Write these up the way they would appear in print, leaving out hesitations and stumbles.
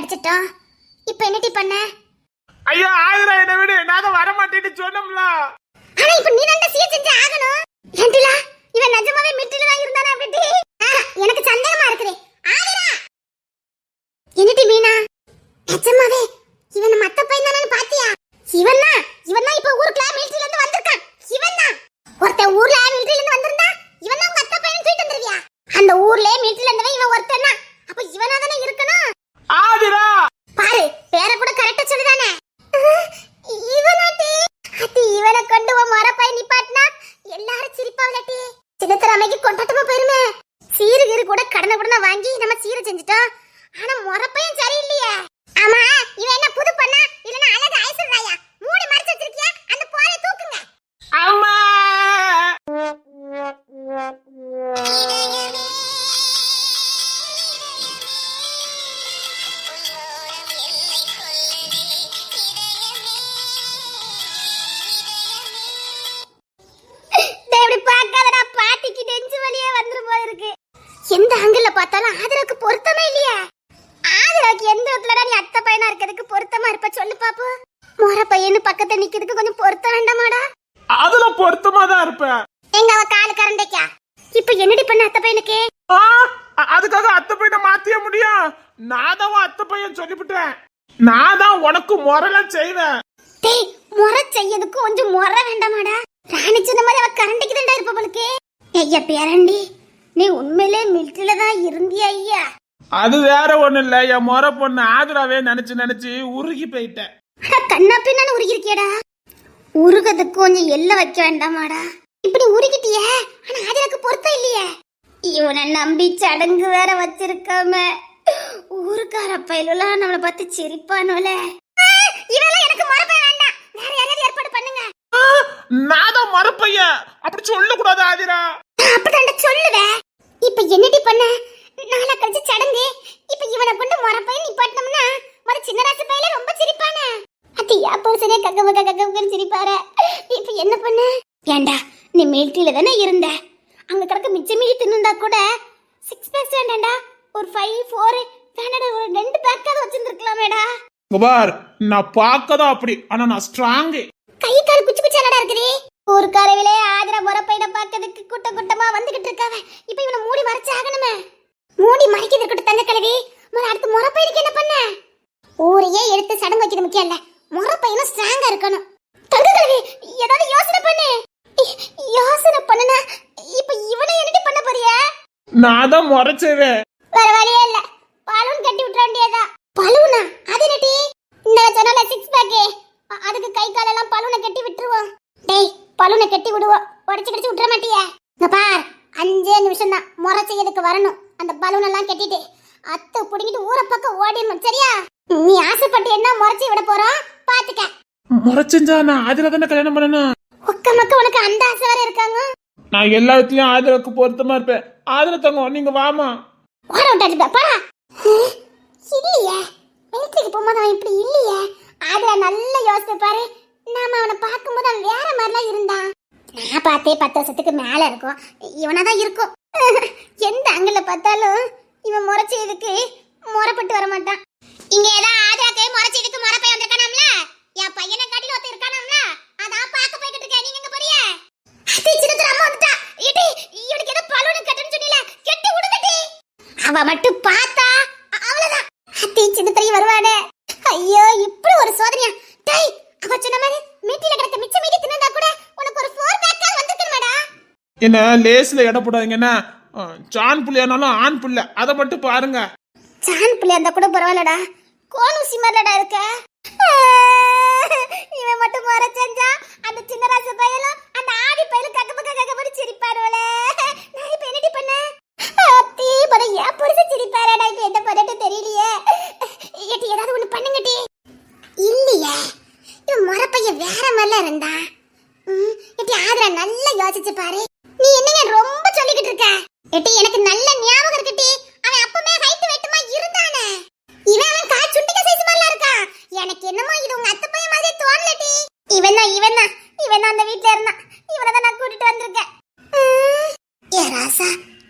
அடிச்சிட்டோம். இப்ப என்னடி பண்ண? ஐயோ ஆயிரா என்ன விடு, நான் தான் வர மாட்டேன்னு சொன்னோம்ல. ஆனா இப்ப நீ தான் சீர் செஞ்சு ஆகணும். ஏண்டிலா இவன் நிஜமாவே மிட்டில தான் இருந்தானே அப்படி? எனக்கு சந்தேகமா இருக்குது. ஆயிரா என்னடி மீனா, நிஜமாவே இவன் மத்த பையன் தானே பாத்தியா? இவன் தான் இப்ப ஊருக்குள்ள மிலிட்டரியில இருந்து வந்திருக்கான். இவன் தான் ஒருத்தன் ஊர்ல மிலிட்டரியில இருந்து வந்திருந்தா இவன் தான் மத்த பையன் தூக்கிட்டு வந்துருவியா? அந்த ஊர்ல மிலிட்டரியில இருந்தவன் இவன் ஒருத்தன் தான். அப்ப இவனா தானே இருக்கணும். ஆதிரா பாரு பேரை கூட கரெக்டா சொல்லுதானே. இவனாட்டி அது இவனை கொண்டு மரப்பாய் நிப்பாட்டினா எல்லாரும் சிரிப்பாவலட்டி. சின்னத்தரமைக்கு கொண்டாட்டமா போயிருமே. சீரு கூட கடனை வாங்கி நம்ம சீரை செஞ்சுட்டோம். ஆனா மரப்பையும் சரியில்லையே. ஆமா இவன் என்ன புது பண்ணா இல்லனா அழகு ஐஸ்வர்யா மூடி மறைச்சு வச்சிருக்கியா? அந்த போரை தூக்குங்க. அம்மா எந்த ஆங்கிள் பார்த்தாலும் ஆதரவுக்கு பொருத்தமே இல்லையா? ஆதரவுக்கு எந்த விதத்துலடா நீ அத்தை பையனா இருக்கிறதுக்கு பொருத்தமா இருப்ப சொல்லு பாப்பு. மொர பையனு பக்கத்துல நிக்கிறதுக்கு கொஞ்சம் பொருத்தம் வேண்டாமாடா? அதுல பொருத்தமா தான் இருப்பேன். எங்க அவ காலு கரண்டைக்கா? இப்ப என்னடி பண்ண அத்தை பையனுக்கு? அதுக்காக அத்தை பையனை மாத்திய முடியும்? நான் தான் அத்தை பையன் சொல்லிவிட்டேன். நான் தான் உனக்கு முறைலாம் செய்வேன். டேய் முறை செய்யறதுக்கு கொஞ்சம் முறை வேண்டாமாடா? ராணி சொன்ன மாதிரி அவ கரண்டைக்கு தான்டா இருப்ப போலுக்கு. ஐயா பேரண்டி நீ உண்மையிலே மிலிட்டரியில தான் இருந்தியா ஐயா? அது வேற ஒண்ணு இல்ல, என் முறை பொண்ணு ஆதிராவே நினைச்சு உருகி போயிட்டேன். கண்ணா பின்னான்னு உருகி இருக்கியடா. உருகிறதுக்கு கொஞ்சம் எல்ல வைக்க வேண்டாமாடா? இப்படி உருகிட்டியே, ஆனா ஆதிராக்கு பொருத்தம் இல்லையே. இவனை நம்பி சடங்கு வேற வச்சிருக்காம ஊருக்கார பயிலாம் நம்மளை பார்த்து சிரிப்பானோல. இவெல்லாம் எனக்கு மரப்பைய வேண்டாம், வேற யாராவது ஏற்பாடு பண்ணுங்க. நான் தான் மரப்பையன் அப்படி சொல்லக்கூடாது ஆதிரா. அப்படிதான் சொல்லுவேன். இப்ப என்னடி பண்ண? நாளா கழிச்சு சடங்கு. இப்ப இவனை கொண்டு மரப்பையன் நிப்பாட்டினோம்னா மர சின்ன ராசி பையில ரொம்ப சிரிப்பானே. அது யாப்போசனே கக்கன்னு சிரிப்பாரு. இப்ப என்ன பண்ண? ஏண்டா நீ மிலிட்டரியில தானே இருந்த, அங்க கிடக்க மிச்சம் மீறி தின்னுண்டா கூட 6 பேக்ஸ் வேண்டாண்டா, ஒரு 5 4 வேண்டாடா, ஒரு 2 பேக்காவது வச்சிருந்துருக்கலாமேடா. பார் நான் பார்க்கதான் அப்படி, ஆனா நான் ஸ்ட்ராங். கை கால் குச்சி குச்சியாலடா இருக்குதே. ஒரு கரவிலே ஆதிரா மொரப்பையிட பாக்கிறதுக்கு கூட்டமா வந்துகிட்டு இருக்காவ. இப்ப இவனை மூடி மறைச்சு ஆகணுமே. மூடி மறைக்கிறது இருக்கட்டும் தங்க கிழவி. அடுத்து மொரப்பையனுக்கு என்ன பண்ண? ஊரையே எடுத்து சடங்கு வைக்கிறது முக்கியம் இல்ல, மொரப்பையனும் ஸ்ட்ராங்கா இருக்கணும். தங்க கிழவி ஏதாவது யோசனை பண்ணு. யோசனை பண்ணுனா இப்ப இவனை என்னடி பண்ண போறியா? நான் தான் முறைச்சேன். வேற வழியே இல்ல, பலூன் கட்டி விட்டுற வேண்டியதா. பலூனா? அது என்னடி? இந்த சொன்னால 6 பேக், அதுக்கு கை காலெல்லாம் பலூனை கட்டி விட்டுருவோம். டேய் பலூனை கட்டி விடுவோம், உடச்சு கடிச்சு விட்டுற மாட்டியே? இங்க பார் 5 நிமிஷம் தான் முறை செய்யறதுக்கு வரணும். அந்த பலூன் எல்லாம் கட்டிட்டு அத்தை புடிங்கிட்டு ஊரை பக்கம் ஓடிடணும், சரியா? நீ ஆசைப்பட்டு என்ன முறைச்சி விட போறோம் பாத்துக்க. முறைச்சா நான் ஆதிரா தானே கல்யாணம் பண்ணணும். ஒக்க மக்க உனக்கு அந்த ஆசை வேற இருக்காங்க. நான் எல்லா விதத்திலயும் ஆதிராவுக்கு பொருத்தமா இருப்பேன். ஆதிரா தங்கம் நீங்க வாமா. ஓட விட்டாச்சு பாடா. இல்லையே மிலிட்டரிக்கு போகும்போது அவன் இப்படி இல்லையே. ஆதிரா நல்லா யோசிச்சு பாரு. நாம அவனை பார்க்கும்போது அவன் வேற மாதிரிலாம் இருந்தான். நான் பார்த்தே 10 வருஷத்துக்கு மேல இருக்கும். இவனாதான் இருக்கும். எந்த அங்கல பார்த்தாலும் இவன் முறைச்சதுக்கு முறைப்பட்டு வர மாட்டான். இங்க ஏதாவது ஆதிராக்கு முறைச்சதுக்கு முறை பையன் வந்திருக்கானாம்ல, என் பையனை காட்டில ஒருத்தர் இருக்கானாம்ல, அதான் பார்க்க போய்கிட்டு இருக்கேன். நீங்க எங்க போறீங்க? அத்தை சின்னத்துல அம்மா வந்துட்டா. ஏடி இவனுக்கு ஏதோ பலூன் கட்டணும்னு சொன்னீல, கட்டி விடுங்கடி. அவ மட்டும் பார்த்தா அவ்வளவுதான். அத்தை சின்னத்துல வருவானே. ஐயோ இப்படி ஒரு சோதனையா? டேய் அவ சொன்ன மாதிரி மீட்டில கிடக்க மிச்ச மீதி தின்னதா கூட உனக்கு ஒரு 4 பேக்கா வந்துருக்கணும்டா. என்ன லேஸ்ல எடை போடாதீங்கன்னா, ஜான் புள்ளையானாலும் ஆண் புள்ள, அதை மட்டும் பாருங்க. ஜான் புள்ளையா இருந்தா கூட பரவாயில்லடா, கோலூசி மாதிரிடா இருக்க. இவன் மட்டும் முறை செஞ்சா அந்த சின்ன ராசு பையலும் அந்த ஆடி பையலும் கக்க சிரிப்பாடுவலே. நான் இப்ப என்னடி பண்ண? அத்தி பட ஏன் புரிச சிரிப்பாரடா. இப்ப என்ன பண்ணட்டு தெரியலையே. ஏட்டி ஏதாவது ஒண்ணு பண்ணுங்கடி. இல்லையே இவன் முறைப்பைய வேற மாதிரில இருந்தா. ஏட்டி ஆதிரா நல்லா யோசிச்சு பாரு. நீ என்னங்க ரொம்ப சொல்லிக்கிட்டு இருக்க? ஏட்டி எனக்கு நல்ல ஞாபகம் இருக்குடி, அவன் அப்பமே ஹைட் வெயிட்மா இருந்தானே. இவன் அவன் கா சுண்டிக்க சைஸ் மாதிரில இருக்கா. எனக்கு என்னமோ இது உங்க அத்தை பையன் மாதிரி தோணலடி. இவன் அந்த வீட்ல இருந்தான். இவனை தான் நான் கூட்டிட்டு வந்திருக்கேன். ஏ ராசா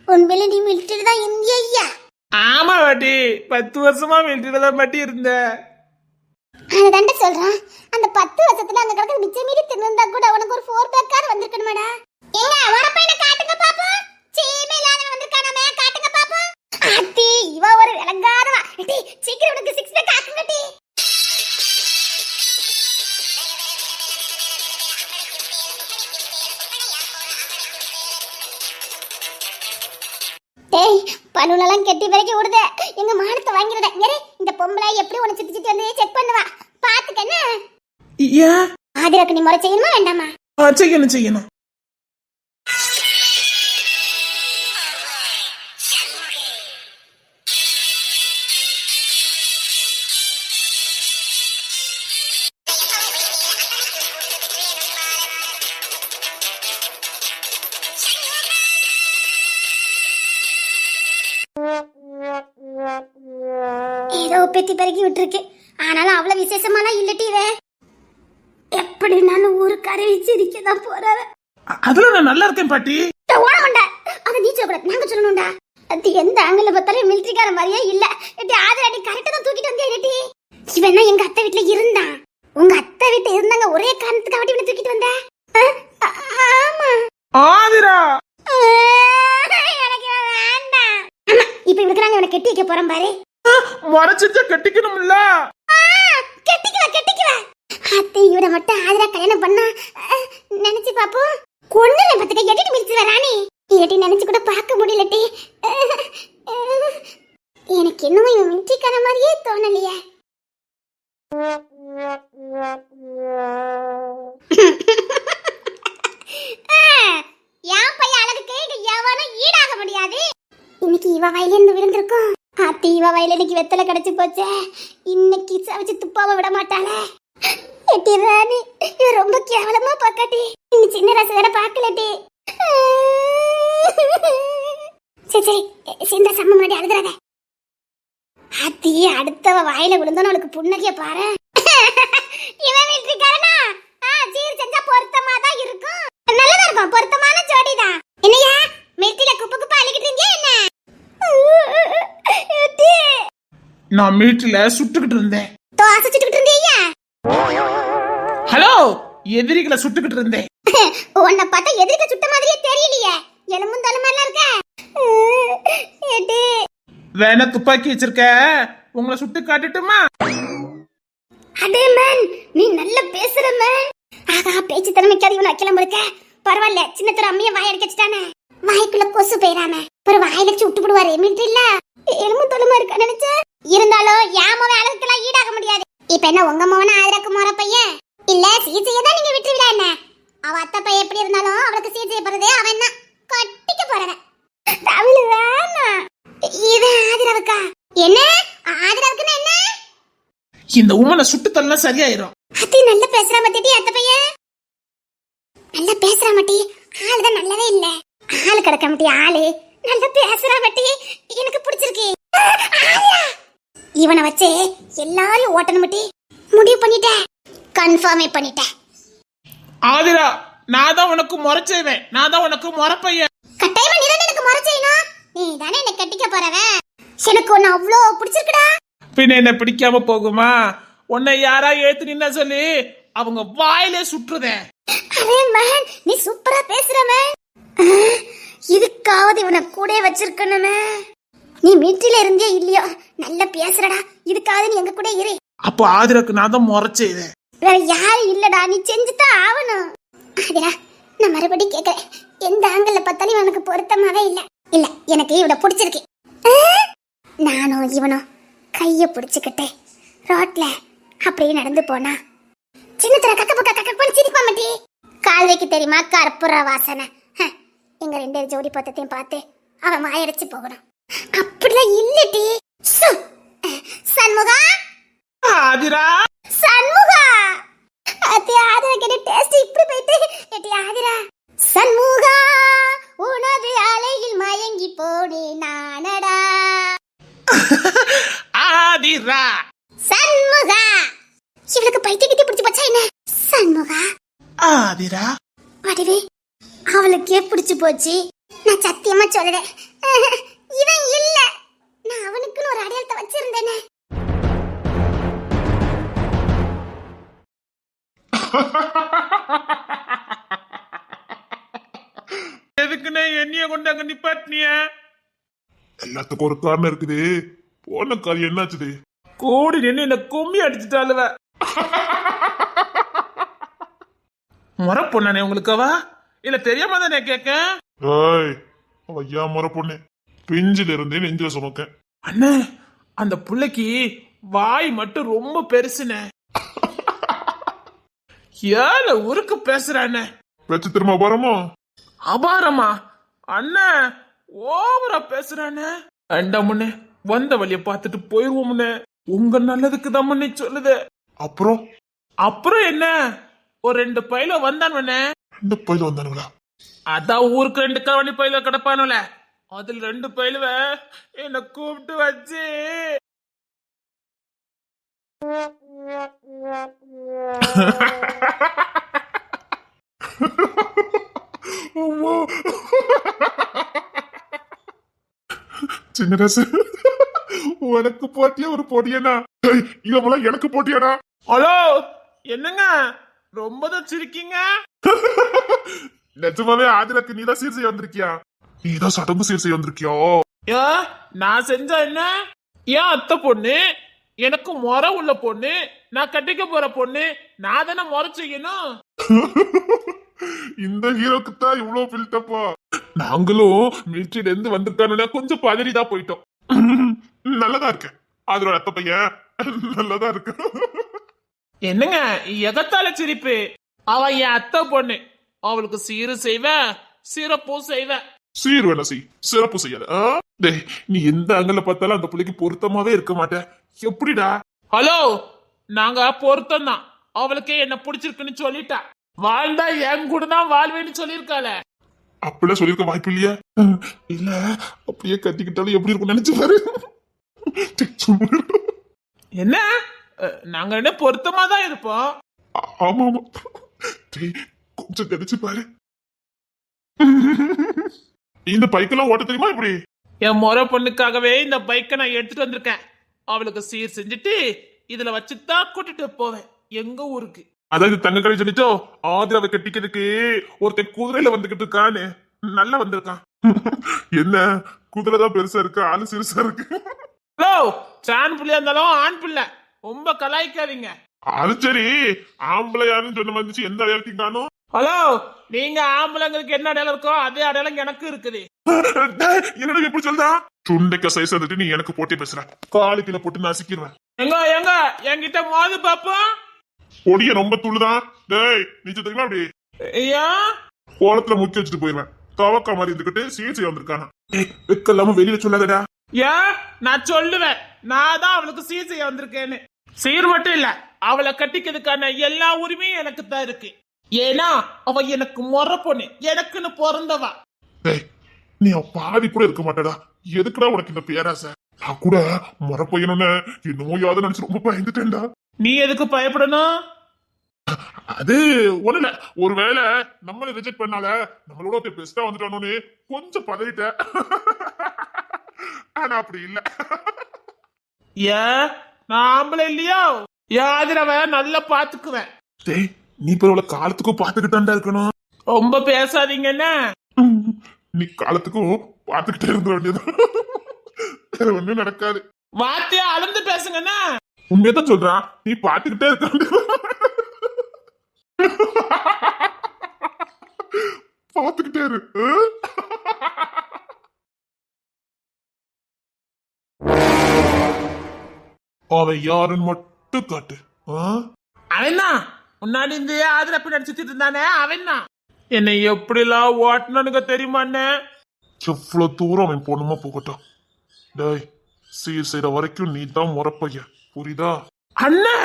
உண்மையில நீ மிலிட்டரி தான் இந்தியா? ஆமா பாட்டி 10 வருஷமா மிலிட்டரியில தான் பாட்டி இருந்தேன். அதுதான்டா சொல்றான். அந்த 10 வருஷத்துல அங்க கிடக்க மிச்சம் மீறி தின்னுந்தா கூட உனக்கு ஒரு 4 பேக்கார் வந்திருக்கணுமாடா. எங்க வரப்பையன காட்டுங்க பாப்போம். சீமே இல்லாதவன் வந்திருக்கானே, காட்டுங்க பாப்போம். அத்தி இவ ஒரு விளங்காதவா. டேய் சீக்கிரம் உனக்கு 6 பேக் ஆக்குங்க டி. டேய் பலூனெல்லாம் கெட்டி வரைக்கும் விடுதே. எங்க மானத்தை வாங்கிடுத. இந்த பொம்பளை எப்படி உன சுத்தி சுத்தி வந்து செக் பண்ணுவா பாத்துக்கண்ண. ஏன் ஆதிராக்கு நீ முறை செய்யணுமா வேண்டாமா? செய்யணும். ஏதோ பெத்தி பறக்கி விட்டுருக்கு. ஆனாலும் அவ்வளவு விசேஷமாலாம் இல்லட்டிவே. எப்படி நான் ஊருக்கார வச்சிருக்கதான் போறாரு. அதுல நான் நல்லா இருக்கேன் பாட்டி. ஓடமாண்டா. அத நீ சொல்லக்கூடாது, நாங்க சொல்லணும்டா. அது எந்த ஆங்கில பார்த்தாலும் மிலிட்டரிக்கார மாதிரியே இல்ல. எட்டி ஆதிராடி கரெக்டா தான் தூக்கிட்டு வந்தே எட்டி. இவன் எங்க அத்தை வீட்டுல இருந்தான். உங்க அத்தை வீட்டுல இருந்தாங்க ஒரே காரணத்துக்கு அவட்டி இவனை தூக்கிட்டு வந்த. ஆமா ஆதிரா. எனக்கு வேண்டாம். ஆமா இப்ப இவனுக்கு நாங்க இவனை கெட்டி வைக்க போறோம் பாரு. மறைச்சிட்டு கட்டிக்கணும்ல. கெட்டிக்குவ அத்தை இவனை மட்டும் ஆதிரா கல்யாணம் பண்ணா நினைச்சு பாப்போம். கொன்னுல பத்துக்க எட்டிட்டு மிதிச்சுவ ராணி. எட்டி நினைச்சு கூட பார்க்க முடியலட்டி. எனக்கு என்னமோ இவன் மிதிக்கான மாதிரியே தோணலையே. என் பையன் அழகுக்கு எவனும் ஈடாக முடியாது. இன்னைக்கு இவ வயலிருந்து விழுந்திருக்கும். அத்தி இவ வயல இன்னைக்கு வெத்தலை கிடைச்சு போச்சே. இன்னைக்கு சமைச்சு துப்பாவை விட மாட்டாளே. எட்டி ராணி இவ ரொம்ப கேவலமா பாக்காட்டி. இன்னும் சின்ன ரச வேற பாக்கலட்டி. சரி சிந்த சம்ம முன்னாடி அழுதுறாத. அத்தி அடுத்தவ வாயில விழுந்தோன்னு அவளுக்கு புன்னகைய பாரு. இவன் வீட்டுக்காரனா சீர் செஞ்சா பொருத்தமா தான் இருக்கும். நல்லதா இருக்கும், பொருத்தமான ஜோடிதான். என்னையா மெட்டில குப்பு குப்பா அழிக்கிட்டு இருந்தியா என்ன? நான் மிலிட்டரியில சுட்டுக்கிட்டு இருந்தேன். தோசை சுட்டுக்கிட்டு இருந்தியா? ஹலோ எதிரிகளை சுட்டுக்கிட்டு இருந்தேன். உன்னை பார்த்தா எதிரிக்க சுட்ட மாதிரியே தெரியலையே. எலும்பும் தலுமெல்லாம் இருக்க. வேணா துப்பாக்கி வச்சிருக்க, உங்களை சுட்டு காட்டுட்டுமா? அதே மேன் நீ நல்ல பேசுற மேன். ஆகா பேச்சு திறமைக்காத இவன் அக்கிலம் இருக்க. பரவாயில்ல சின்ன தர அம்மைய வாய் அடிக்க வச்சுட்டானே. வாய்க்குள்ள கொசு போயிடாம ஒரு வாயில சுட்டு போடுவாரு. மிலிட்டரி இல்ல எலும்பு தொலுமா இருக்க நினைச்ச. இருந்தாலும் ஏமாவே அழகுக்கெல்லாம் ஈடாக முடியாது. இப்ப என்ன உங்க மவன ஆதிராக்கு முறை பையன் இல்ல சீசையை தான் நீங்க விட்டுருவீங்களா என்ன? அவ அத்தை பையன் எப்படி இருந்தாலும் அவளுக்கு சீசையை போறதே அவன் தான் கட்டிக்க போறவன். தமிழ் வேணா இது ஆதிராவுக்கா? என்ன ஆதிராவுக்குன்னா என்ன? இந்த உமனை சுட்டு தள்ளா சரியாயிரும். அத்தி நல்ல பேசுறா மத்தி. அத்தை பையன் நல்லா பேசுறா மட்டி. ஆளுதான் நல்லவே இல்ல. ஆளு கிடக்க மட்டி. ஆளு நல்லா பேசுறா மட்டி. எனக்கு பிடிச்சிருக்கு. இவனை வச்சு எல்லாரும் ஓட்டணும் மட்டி. முடிவு பண்ணிட்டேன், கன்ஃபார்மே பண்ணிட்டேன். ஆதிரா நான் தான் உனக்கு முறை செய்வேன். நான் தான் உனக்கு முறை பையன். கட்டாயமா நீ தான் எனக்கு முறை செய்யணும். நீ தானே என்ன கட்டிக்க போறவன். எனக்கு உன்னை அவ்வளோ பிடிச்சிருக்குடா. பின்ன என்ன பிடிக்காம போகுமா? உன்னை யாரா ஏத்து நின்னா சொல்லி அவங்க வாயிலே சுற்றுதேன். அரே மேன் நீ சூப்பரா பேசுற மேன். இதுக்காவது இவனை கூட வச்சிருக்கணுமே. நீ மிலிட்டரியில இருந்தே இல்லையோ நல்லா பேசுறடா. இதுக்காவது நீ எங்க கூட இரு. அப்போ ஆதிராக்கு நான் தான் முறை செய்வேன். வேற யாரும் இல்லடா, நீ செஞ்சுதான் ஆகணும். ஆதிரா நான் மறுபடியும் கேட்கறேன். எந்த ஆங்கிள் பார்த்தாலும் இவனுக்கு பொருத்தமாவே இல்ல. இல்ல எனக்கு இவனை பிடிச்சிருக்கு. நானும் இவனும் கைய பிடிச்சுக்கிட்டு ரோட்ல அப்படியே நடந்து போனா சின்னத்துல கக்க சிரிப்பா மாட்டி. கால்வைக்கு தெரியுமா கற்பூர வாசனை. எங்க 2 ஜோடி பத்தத்தையும் பார்த்து அவன் வாயடிச்சு போகணும். அப்படிலாம் இல்லடி. சண்முகா ஆதிரா சண்முகா அத்தி ஆதிரா கிட்ட டேஸ்ட் இப்படி போயிட்டு எட்டி ஆதிரா சண்முகா உனது அலையில் மயங்கி போனே நானடா. ஆதிரா சண்முகா இவளுக்கு பைத்தியம் கிட்ட பிடிச்சு போச்சா என்ன? சண்முகா ஆதிரா வடிவே அவளுக்கே பிடிச்சு போச்சு. நான் சத்தியமா சொல்றேன் இவன் இல்ல நான் அவனுக்குன்னு ஒரு அடையாளத்தை வச்சிருந்தேனே. எதுக்குன்னு என்னைய கொண்டு அங்க நிப்பாட்டினிய? எல்லாத்துக்கும் ஒரு காரணம் இருக்குது. போன காரியம் என்னாச்சுது? கூடி நின்று என்ன கும்மி அடிச்சுட்டாளுவ. முறை பொண்ணானே உங்களுக்கவா? இல்ல தெரியாம தானே கேக்க? ஐயா முறை பொண்ணு பிஞ்சில இருந்தே நெஞ்சில சுமக்க. அண்ணே அந்த புள்ளைக்கு வாய் மட்டும் ரொம்ப பெருசுனே. ஏல உருக்கு பேசுறானே. பேச்சு திரும்ப அபாரமா? அபாரமா அண்ணே ஓவரா பேசுறானே. அண்டா முன்னே வந்த வழிய பார்த்துட்டு போயிருவோம்னே. உங்க நல்லதுக்கு தான் முன்னே சொல்லுது. அப்புறம் அப்புறம் என்ன? ஒரு 2 பையில வந்தானுவனே. 2 பையில வந்தானுங்களா? அதான் ஊருக்கு 2 கவனி பையில கிடப்பானுல. அதுல 2 பையிலுவ என்ன கூப்பிட்டு வச்சு சின்னராசு உனக்கு போட்டியா ஒரு போட்டியனா? இவெல்லாம் எனக்கு போட்டியாடா? ஹலோ என்னங்க ரொம்பதான் சிரிக்கீங்க. நிஜமாவே ஆதிரக்கு நீதான் சீர் செய்ய வந்திருக்கியா? நீதான் சடங்கு சீர் செய்ய வந்திருக்கியா? நான் செஞ்சா என்ன? ஏன் அத்தை பொண்ணு எனக்கு முறை உள்ள பொண்ணு, நான் கட்டிக்க போற பொண்ணு, நான் தானே முறை செய்யணும். இந்த ஹீரோக்கு தான் இவ்வளவு பில்டப்பா. நாங்களும் மிலிட்டரியில இருந்து வந்திருக்கானு கொஞ்சம் பதறிதான் போயிட்டோம். நல்லதா இருக்கு. அதோட அத்தை பையன் நல்லதா இருக்கு. என்னங்க எகத்தால சிரிப்பு? அவ என் அத்தை பொண்ணு. அவளுக்கு சீரு செய்வேன், சிறப்பும் செய்வேன். சீர் வேணா செய், சிறப்பு செய்யாத. நீ எந்த அங்கல பார்த்தாலும் அந்த பிள்ளைக்கு பொருத்தமாவே இருக்க மாட்டேன். எப்படிடா? ஹலோ நாங்க பொருத்தம் தான். அவளுக்கே என்ன பிடிச்சிருக்குன்னு சொல்லிட்டா. வாழ்ந்தா என் கூட தான் வாழ்வேன்னு சொல்லிருக்காள. அப்படிலாம் சொல்லிருக்க வாய்ப்பு இல்லையா? இல்ல அப்படியே கட்டிக்கிட்டாலும் எப்படி இருக்கும் நினைச்சு பாரு. என்ன நாங்க என்ன பொருத்தமா தான் இருப்போம். ஆமா ஆமா கொஞ்சம் தெரிச்சு பாரு. இந்த பைக்கெல்லாம் ஓட்ட தெரியுமா? இப்படி என் முறை பொண்ணுக்காகவே இந்த பைக்கை நான் எடுத்துட்டு வந்திருக்கேன். அவளுக்கு சீர் செஞ்சுட்டு இதுல வச்சுதான் கூட்டிட்டு போவேன் எங்க ஊருக்கு. அதாவது தங்க கடை சொல்லிட்டோ ஆதிராவை கட்டிக்கிறதுக்கு ஒருத்தன் குதிரையில வந்துகிட்டு இருக்கான்னு நல்லா வந்திருக்கான். என்ன குதிரை தான் பெருசா இருக்கு, ஆளு சிறுசா இருக்கு. ஹலோ சான் பிள்ளையா இருந்தாலும் ஆண் பிள்ளை ரொம்ப கலாய்க்காதீங்க. அது சரி ஆம்பளை யாருன்னு சொன்ன வந்துச்சு. எந்த அடையாளத்தையும் காணும்? ஹலோ நீங்க ஆம்பளைங்களுக்கு என்ன அடையாளம் இருக்கோ அதே அடையாளம் எனக்கு இருக்குது. என்னடா எப்படி சொல்றா? சுண்டைக்க சைஸ் வந்துட்டு நீ எனக்கு போட்டி பேசுற. காலு கீழே போட்டு நசுக்கிடுவேன். எங்க எங்க என்கிட்ட மோது பாப்போம். பொடிய ரொம்ப துள்ளுதான். டேய் நிச்சயத்துக்குலாம் அப்படி கோலத்துல முக்கி வச்சுட்டு போயிருவேன். தவக்கா மாதிரி இருந்துகிட்டு சீர்ச்சி வந்திருக்கானா? வெக்கல்லாம வெளியில சொல்லாதடா. ஏன் நான் சொல்லுவேன். நான் தான் அவளுக்கு சீர் செய்ய வந்திருக்கேன்னு. சீர் மட்டும் இல்ல, அவளை கட்டிக்கிறதுக்கான எல்லா உரிமையும் எனக்கு தான் இருக்கு. ஏன்னா அவ எனக்கு முறை பொண்ணு, எனக்குன்னு பிறந்தவா. நீ பாதி கூட இருக்க மாட்டடா. எதுக்குடா உனக்கு இந்த பேராசை? நான் கூட முறை பையனுன்னு என்னமோ யாவது நினைச்சு ரொம்ப பயந்துட்டேன்டா. நீ எதுக்கு பயப்படணும்? அது ஒண்ணுல ஒருவேளை நம்மள ரிஜெக்ட் பண்ணால நம்மளோட பெஸ்டா வந்துட்டானோன்னு கொஞ்சம் பதறிட்டேன். ஆனா அப்படி இல்ல. ஏன் நான் ஆம்பளை இல்லையோ? யாதிரவ நல்லா பாத்துக்குவேன். நீ பரவாயில்ல காலத்துக்கும் பாத்துக்கிட்டாண்டா இருக்கணும். ரொம்ப பேசாதீங்கன்னு. நீ காலத்துக்கும் பாத்துக்கிட்டே இருந்த வேண்டியது. வேற ஒண்ணும் நடக்காது. வார்த்தையா அளந்து பேசுங்கண்ணா. உண்மையதான் சொல்றான். நீ பாத்துக்கிட்டே இருக்க. பாத்துக்கிட்டே இரு. அவன் யாருன்னு மட்டும் காட்டு. அவன் தான் முன்னாடி இந்த ஆதிரப்ப நடிச்சுட்டு இருந்தானே அவன் தான். என்னை எப்படிலாம் ஓட்டணுங்க தெரியுமாண்ணே? எவ்வளவு தூரம் அவன் பொண்ணுமா போகட்டும். டேய் சீர் செய்யற வரைக்கும் நீ தான் முறப்பைய, புரியுதா? அண்ணே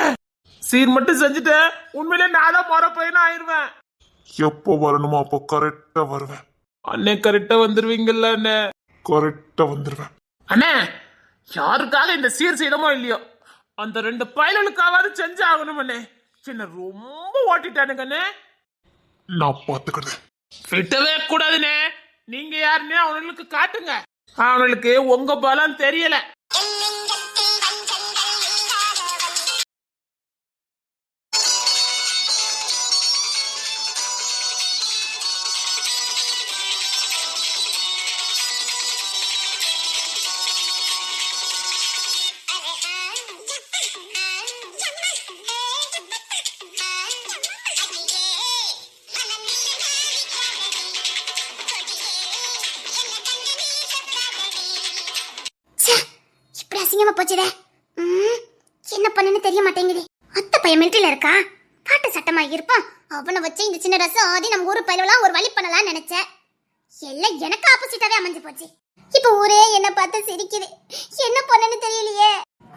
சீர் மட்டும் செஞ்சுட்டு உண்மையிலே நான் தான் முறப்பையன்னு ஆயிருவேன். எப்போ வரணுமோ அப்போ கரெக்டா வருவேன். அண்ணே கரெக்டா வந்துருவீங்கல்ல? அண்ணே கரெக்டா வந்துருவேன். அண்ணே யாருக்காக இந்த சீர் செய்யணுமோ இல்லையோ அந்த 2 பயலுக்காவது செஞ்சு ஆகணும். அண்ணே சின்ன ரொம்ப ஓட்டிட்டானுங்கண்ணே. நான் பாத்துக்கிறேன். விட்டவே கூடாதுண்ணே. நீங்க யாருன்னே அவனுக்கு காட்டுங்க. அவனுக்கு உங்க பலம் தெரியல. அசிங்கமா போச்சுதே. என்ன பண்ணுன்னு தெரிய மாட்டேங்குது. அத்தை பையன் மிலிட்டரியில இருக்கா, பாட்டு சட்டமா இருப்பான். அவனை வச்சு இந்த சின்ன ரசம் ஆதி நம்ம ஊரு பயிலெல்லாம் ஒரு வழி பண்ணலாம்னு நினைச்சேன். எல்லாம் எனக்கு ஆப்போசிட்டாவே அமைஞ்சு போச்சு. இப்ப ஊரே என்ன பார்த்து சிரிக்குது. என்ன பண்ணுன்னு தெரியலையே.